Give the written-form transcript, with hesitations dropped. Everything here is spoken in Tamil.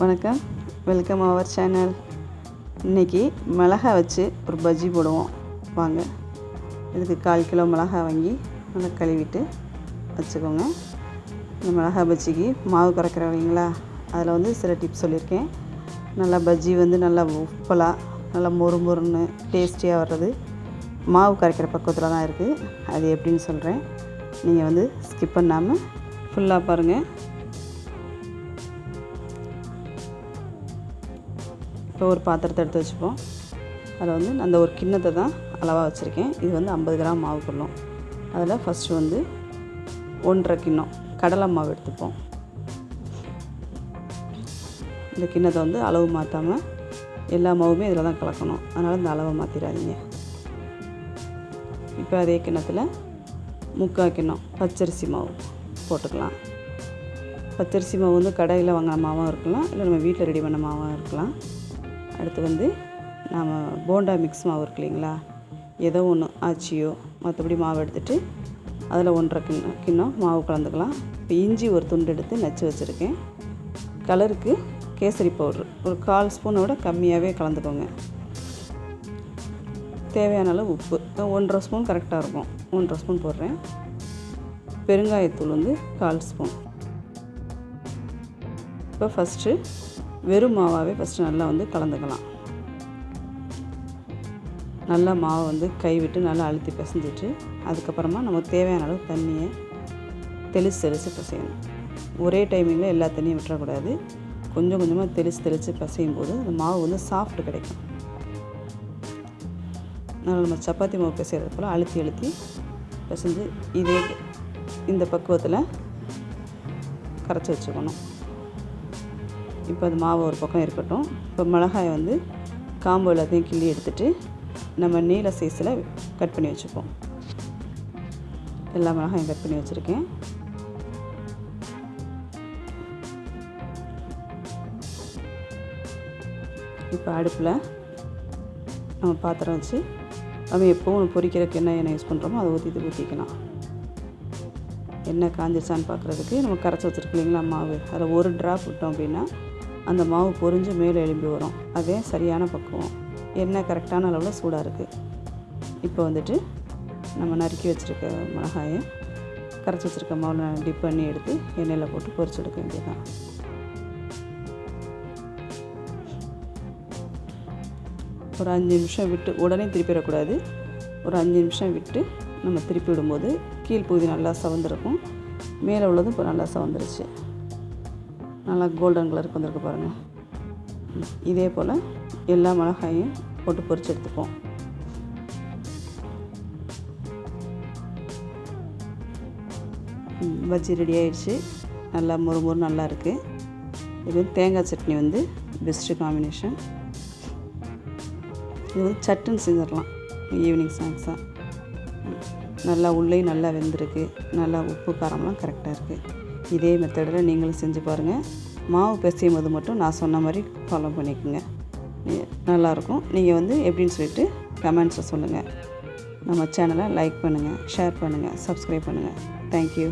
வணக்கம், வெல்கம் அவர் சேனல். இன்றைக்கி மிளகாய் வச்சு ஒரு பஜ்ஜி போடுவோம் வாங்க. இதுக்கு 1/4 கிலோ மிளகாய் வாங்கி நல்லா கழுவிட்டு வச்சுக்கோங்க. இந்த மிளகாய் பஜ்ஜிக்கு மாவு கரைக்கிற இல்லைங்களா, அதில் சில டிப்ஸ் சொல்லியிருக்கேன். நல்லா பஜ்ஜி நல்லா உப்பலாக நல்லா மொறுன்னு டேஸ்டியாக வர்றது மாவு கரைக்கிற பக்குவத்தில் தான் இருக்குது. அது எப்படின்னு சொல்கிறேன், நீங்கள் ஸ்கிப் பண்ணாமல் ஃபுல்லாக பாருங்கள். இப்போ ஒரு பாத்திரத்தை எடுத்து வச்சுப்போம். அதில் அந்த ஒரு கிண்ணத்தை தான் அளவாக வச்சுருக்கேன். இது 50 கிராம் மாவு கொள்ளும். அதில் ஃபஸ்ட்டு 1.5 கிண்ணம் கடலை மாவு எடுத்துப்போம். இந்த கிண்ணத்தை அளவு மாற்றாமல் எல்லா மாவுமே இதில் தான் கலக்கணும். அதனால் இந்த அளவை மாற்றிடாதீங்க. இப்போ அதே கிண்ணத்தில் 3/4 கிண்ணம் பச்சரிசி மாவு போட்டுக்கலாம். பச்சரிசி மாவு கடையில் வாங்கின மாவும் இருக்கலாம், இல்லை நம்ம வீட்டில் ரெடி பண்ண மாவும் இருக்கலாம். அடுத்து நாம் போண்டா மிக்ஸ் மாவு இருக்கு இல்லைங்களா, ஏதோ ஒன்று ஆச்சியோ மற்றபடி மாவு எடுத்துகிட்டு அதில் 1.5 கிண்ணம் மாவு கலந்துக்கலாம். இப்போ இஞ்சி ஒரு துண்டு எடுத்து நச்சு வச்சுருக்கேன். கலருக்கு கேசரி பவுட்ரு ஒரு 1/4 ஸ்பூனோட கம்மியாகவே கலந்துக்கோங்க. தேவையான அளவு உப்பு 1.5 ஸ்பூன் கரெக்டாக இருக்கும். 1.5 ஸ்பூன் போடுறேன். பெருங்காயத்தூள் 1/4 ஸ்பூன். இப்போ ஃபஸ்ட்டு வெறும் மாவாகவே நல்லா கலந்துக்கலாம். நல்லா மாவை கைவிட்டு நல்லா அழுத்தி பிசைஞ்சிட்டு அதுக்கப்புறமா நமக்கு தேவையான அளவு தண்ணியை தெளித்து பிசையணும். ஒரே டைமிங்கில் எல்லா தண்ணியும் விட்டுறக்கூடாது. கொஞ்சம் கொஞ்சமாக தெளித்து பிசையும் போது அந்த மாவு சாஃப்ட் கிடைக்கும். நம்ம சப்பாத்தி மாவு பிசைகிறது போல் அழுத்தி பிசைஞ்சு இந்த பக்குவத்தில் கரைச்சி வச்சுக்கணும். இப்போ அது மாவு ஒரு பக்கம் இருக்கட்டும். இப்போ மிளகாயை காம்பு எல்லாத்தையும் கிள்ளி எடுத்துகிட்டு நம்ம நீல சைஸில் கட் பண்ணி வச்சுப்போம். எல்லா மிளகாயும் கட் பண்ணி வச்சுருக்கேன். இப்போ அடுப்பில் நம்ம பாத்திரம் வச்சு நம்ம எப்போவும் பொரிக்கிறதுக்கு எண்ணெய் யூஸ் பண்ணுறோமோ அதை ஊற்றிக்கலாம். எண்ணெய் காஞ்சிச்சான்னு பார்க்குறதுக்கு நம்ம கரைச்சி வச்சுருக்கு இல்லைங்களா மாவு, அதில் ஒரு ட்ராப் விட்டோம் அப்படின்னா அந்த மாவு பொரிஞ்சு மேலே எழும்பி வரும். அதே சரியான பக்குவம். எண்ணெய் கரெக்டான அளவில் சூடாக இருக்குது. இப்போ நம்ம நறுக்கி வச்சுருக்க மிளகாயை கரைச்சி வச்சுருக்க மாவில் டிப் பண்ணி எடுத்து எண்ணெயில் போட்டு பொரிச்சு எடுக்க வேண்டியதுதான். ஒரு 5 நிமிஷம் விட்டு உடனே திருப்பிடக்கூடாது. ஒரு 5 நிமிஷம் விட்டு நம்ம திருப்பி விடும்போது கீழ் பகுதி நல்லா சவந்திருக்கும். மேலே உள்ளதும் இப்போ நல்லா சவந்துருச்சு. நல்லா கோல்டன் கலருக்கு வந்திருக்கு பாருங்கள். இதே போல் எல்லா மிளகாயும் போட்டு பொரிச்சு எடுத்துப்போம். பஜ்ஜி ரெடி ஆகிடுச்சு. நல்லா மொறு நல்லா இருக்குது. இது தேங்காய் சட்னி பெஸ்ட்டு காம்பினேஷன். இது சட்டுன்னு செஞ்சிடலாம் ஈவினிங் ஸ்நாக்ஸாக. நல்லா உள்ளேயும் நல்லா வெந்திருக்கு. நல்லா உப்பு காரம்லாம் கரெக்டாக இருக்குது. இதே மெத்தடில் நீங்களும் செஞ்சு பாருங்கள். மாவு பிசையும் போது மட்டும் நான் சொன்ன மாதிரி ஃபாலோ பண்ணிக்கோங்க. நல்லாயிருக்கும். நீங்கள் எப்படின்னு சொல்லிட்டு கமெண்ட்ஸில் சொல்லுங்கள். நம்ம சேனலை லைக் பண்ணுங்கள், ஷேர் பண்ணுங்கள், சப்ஸ்கிரைப் பண்ணுங்கள். தேங்க்யூ.